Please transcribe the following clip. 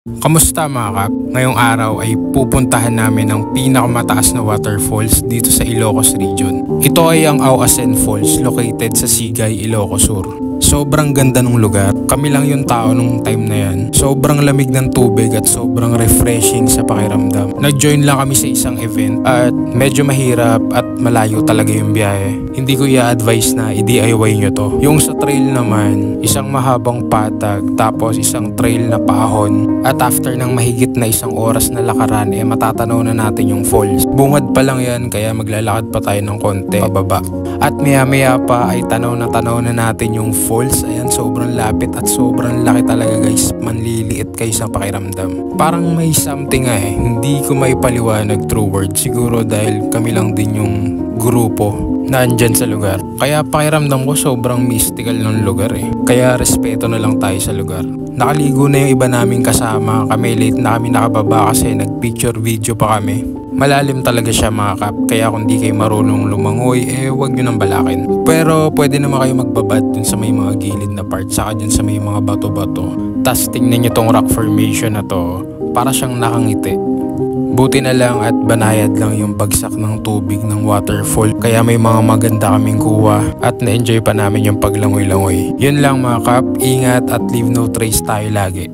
Kamusta mga kap? Ngayong araw ay pupuntahan namin ang pinakamataas na waterfalls dito sa Ilocos Region. Ito ay ang Auasen Falls located sa Sigay, Ilocos Sur. Sobrang ganda ng lugar. Kami lang yung tao nung time na yan. Sobrang lamig ng tubig at sobrang refreshing sa pakiramdam. Nag-join lang kami sa isang event at medyo mahirap at malayo talaga yung biyahe. Hindi ko i-advise na i-DIY nyo to. Yung sa trail naman, isang mahabang patag tapos isang trail na paahon. At after ng mahigit na isang oras na lakaran, matatanaw na natin yung falls. Bungad pa lang yan kaya maglalakad pa tayo ng konti pababa. At maya pa ay tanaw na natin yung falls. Ayan, sobrang lapit at sobrang laki talaga guys. Manliliit kayo sa pakiramdam. Parang may something hindi ko maipaliwanag through words. Siguro dahil kami lang din yung grupo na andyan sa lugar. Kaya pakiramdam ko sobrang mystical ng lugar Kaya respeto na lang tayo sa lugar. Nakaligo na yung iba naming kasama. Kami late na kami nakababa kasi nag-picture video pa kami. Malalim talaga siya mga kap. Kaya kung di kayo marunong lumangoy, wag nyo nang balakin. Pero pwede naman kayo magbabad dun sa may mga gilid na part. Saka dun sa may mga bato-bato. Tas tingnan nyo tong rock formation na to. Para siyang nakangiti. Buti na lang at banayad lang yung bagsak ng tubig ng waterfall. Kaya may mga maganda kaming kuha at na-enjoy pa namin yung paglangoy-langoy. Yun lang mga kap, ingat at leave no trace tayo lagi.